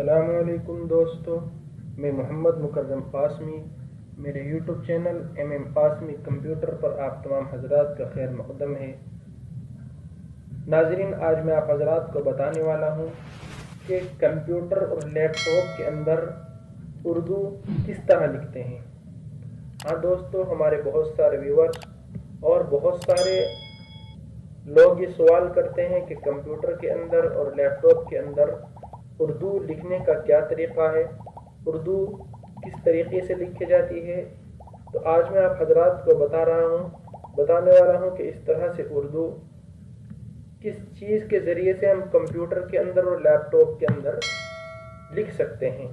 अस्सलामुअलैकुम दोस्तों, मैं मोहम्मद मुकर्रम कासमी। मेरे यूट्यूब चैनल कासमी कंप्यूटर पर आप तमाम हजरात का खैर मक़दम है। नाज़रीन, आज मैं आप हजरात को बताने वाला हूँ कि कंप्यूटर और लैपटॉप के अंदर उर्दू किस तरह लिखते हैं। हाँ दोस्तों, हमारे बहुत सारे व्यूअर्स और बहुत सारे लोग ये सवाल करते हैं कि कंप्यूटर के अंदर और लैपटॉप के अंदर उर्दू लिखने का क्या तरीक़ा है, उर्दू किस तरीक़े से लिखी जाती है। तो आज मैं आप हजरात को बताने वाला हूँ कि इस तरह से उर्दू किस चीज़ के ज़रिए से हम कंप्यूटर के अंदर और लैपटॉप के अंदर लिख सकते हैं।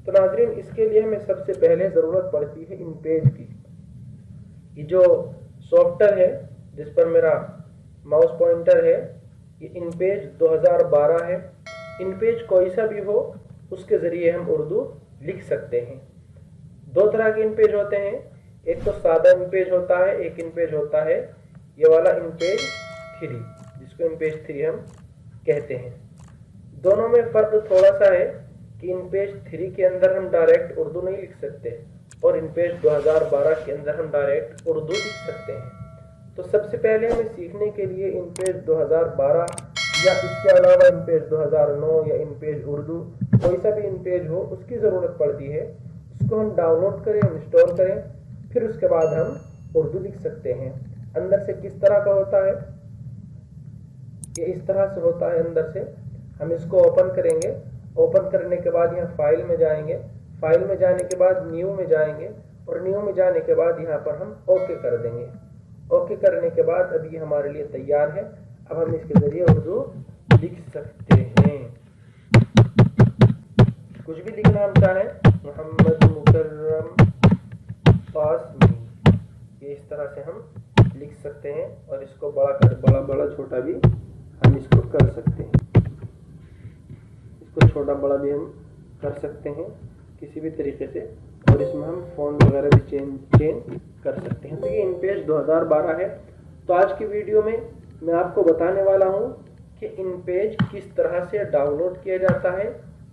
तो नाज़रीन, इसके लिए हमें सबसे पहले ज़रूरत पड़ती है इन पेज की। ये जो सॉफ्टवेयर है जिस पर मेरा माउस पॉइंटर है, ये इन पेज 2012 है। इन पेज कोई सा भी हो उसके ज़रिए हम उर्दू लिख सकते हैं। दो तरह के इन पेज होते हैं, एक तो सादा इन पेज होता है, एक इन पेज होता है ये वाला इन पेज 3, जिसको इन पेज 3 हम कहते हैं। दोनों में फ़र्क थोड़ा सा है कि इन पेज 3 के अंदर हम डायरेक्ट उर्दू नहीं लिख सकते और इन पेज 2012 के अंदर हम डायरेक्ट उर्दू लिख सकते हैं। तो सबसे पहले हमें सीखने के लिए इन पेज 2012 या इसके अलावा इन पेज 2009 या इन पेज उर्दू कोई सा भी इन पेज हो उसकी ज़रूरत पड़ती है। उसको हम डाउनलोड करें, इंस्टॉल करें, फिर उसके बाद हम उर्दू लिख सकते हैं। अंदर से किस तरह का होता है, ये इस तरह से होता है। अंदर से हम इसको ओपन करेंगे। ओपन करने के बाद यहाँ फाइल में जाएंगे। फाइल में जाने के बाद न्यू में जाएंगे और न्यू में जाने के बाद यहाँ पर हम ओके कर देंगे। ओके करने के बाद अब ये हमारे लिए तैयार है। अब हम इसके ज़रिए उर्दू लिख सकते हैं। कुछ भी लिखना हम चाहें, मोहम्मद मुकर्रम कासमी, ये इस तरह से हम लिख सकते हैं और इसको बड़ा छोटा भी हम इसको कर सकते हैं। इसको छोटा बड़ा भी हम कर सकते हैं किसी भी तरीके से, और इसमें हम फ़ॉन्ट वगैरह भी चेंज कर सकते हैं। तो ये इन पेज 2012 है। तो आज की वीडियो में मैं आपको बताने वाला हूँ कि इन पेज किस तरह से डाउनलोड किया जाता है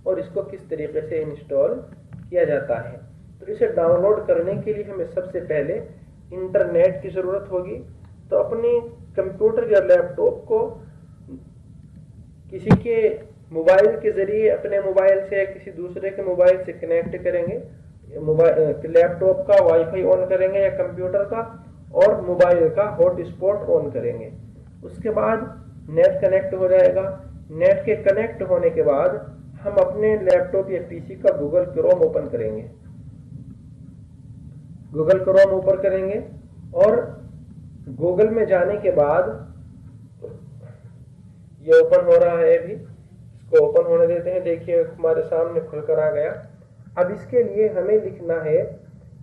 और इसको किस तरीके से इंस्टॉल किया जाता है। तो इसे डाउनलोड करने के लिए हमें सबसे पहले इंटरनेट की ज़रूरत होगी। तो अपने कंप्यूटर या लैपटॉप को किसी के मोबाइल के ज़रिए, अपने मोबाइल से या किसी दूसरे के मोबाइल से कनेक्ट करेंगे। लैपटॉप का वाईफाई ऑन करेंगे या कंप्यूटर का, और मोबाइल का हॉटस्पॉट ऑन करेंगे। उसके बाद नेट कनेक्ट हो जाएगा। नेट के कनेक्ट होने के बाद हम अपने लैपटॉप या पीसी का गूगल क्रोम ओपन करेंगे। गूगल क्रोम ओपन करेंगे और गूगल में जाने के बाद ये ओपन हो रहा है। अभी इसको ओपन होने देते हैं। देखिए हमारे सामने खुलकर आ गया। अब इसके लिए हमें लिखना है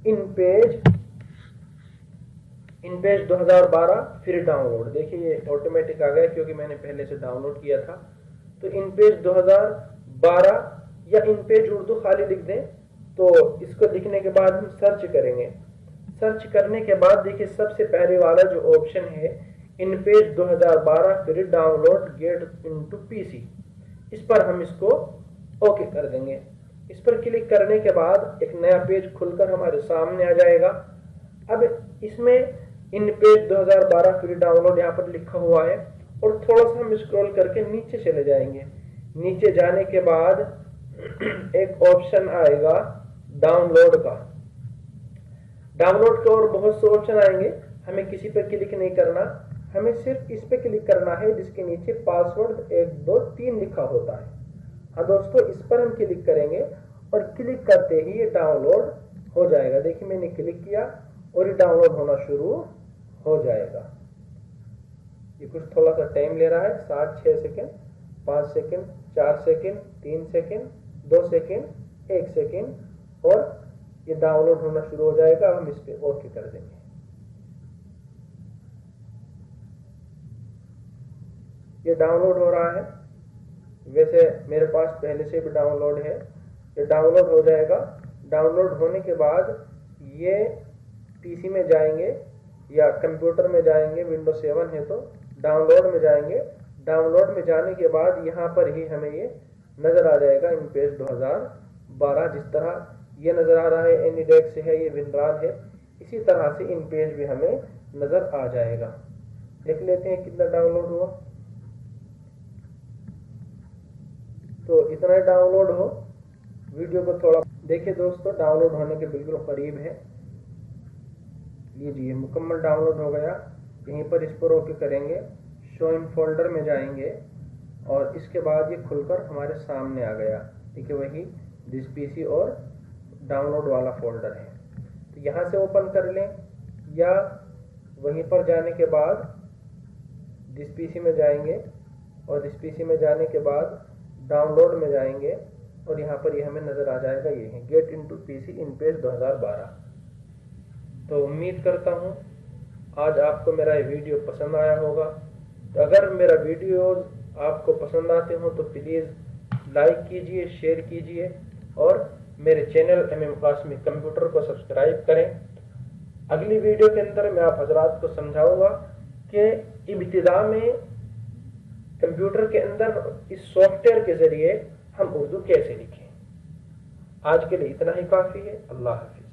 इन पेज 2012 फिर डाउनलोड। देखिए ये ऑटोमेटिक आ गया क्योंकि मैंने पहले से डाउनलोड किया था। तो इन पेज 2012 या इन पेज उर्दू खाली लिख दें। तो इसको लिखने के बाद हम सर्च करेंगे। सर्च करने के बाद देखिए सबसे पहले वाला जो ऑप्शन है, इन पेज 2012 फिर डाउनलोड गेट इनटू पीसी, इस पर हम इसको ओके कर देंगे। इस पर क्लिक करने के बाद एक नया पेज खुलकर हमारे सामने आ जाएगा। अब इसमें इन पेज 2012 फिर डाउनलोड यहाँ पर लिखा हुआ है, और थोड़ा सा हम स्क्रॉल करके नीचे चले जाएंगे। नीचे जाने के बाद एक ऑप्शन आएगा डाउनलोड का। डाउनलोड के और बहुत से ऑप्शन आएंगे, हमें किसी पर क्लिक नहीं करना, हमें सिर्फ इस पे क्लिक करना है जिसके नीचे पासवर्ड 1 2 3 लिखा होता है। हाँ दोस्तों, इस पर हम क्लिक करेंगे और क्लिक करते ही ये डाउनलोड हो जाएगा। देखिए मैंने क्लिक किया और ये डाउनलोड होना शुरू हो जाएगा। ये कुछ थोड़ा सा टाइम ले रहा है, 7 6 second, 5 second, 4 second, 3 second, 2 second, 1 second, और ये डाउनलोड होना शुरू हो जाएगा। हम इस पर ओके कर देंगे। ये डाउनलोड हो रहा है। वैसे मेरे पास पहले से भी डाउनलोड है। ये डाउनलोड हो जाएगा। डाउनलोड होने के बाद ये पीसी में जाएंगे या कंप्यूटर में जाएंगे, विंडोज 7 है तो डाउनलोड में जाएंगे। डाउनलोड में जाने के बाद यहाँ पर ही हमें ये नज़र आ जाएगा इन पेज 2012। जिस तरह ये नज़र आ रहा है एनिडेक्स से है, ये विनरार है, इसी तरह से इन पेज भी हमें नज़र आ जाएगा। देख लेते हैं कितना डाउनलोड हुआ। तो इतना डाउनलोड हो, वीडियो को थोड़ा देखिए दोस्तों, डाउनलोड होने के बिल्कुल करीब है। लीजिए मुकम्मल डाउनलोड हो गया। यहीं पर इस पर ओके करेंगे, शो इन फोल्डर में जाएंगे और इसके बाद ये खुलकर हमारे सामने आ गया। देखिए वही दिस पीसी और डाउनलोड वाला फोल्डर है। तो यहाँ से ओपन कर लें या वहीं पर जाने के बाद दिस पीसी में जाएंगे और दिस पीसी में जाने के बाद डाउनलोड में जाएंगे और यहाँ पर ये हमें नज़र आ जाएगा, ये है गेट इनटू पीसी इन पेज 2012। तो उम्मीद करता हूँ आज आपको मेरा ये वीडियो पसंद आया होगा। तो अगर मेरा वीडियोज़ आपको पसंद आते हो तो प्लीज़ लाइक कीजिए, शेयर कीजिए और मेरे चैनल MM कासमी कंप्यूटर को सब्सक्राइब करें। अगली वीडियो के अंदर मैं आप हजरात को समझाऊंगा कि इब्तिदा में कंप्यूटर के अंदर इस सॉफ्टवेयर के ज़रिए हम उर्दू कैसे लिखें। आज के लिए इतना ही काफ़ी है। अल्लाह हाफ़िज़।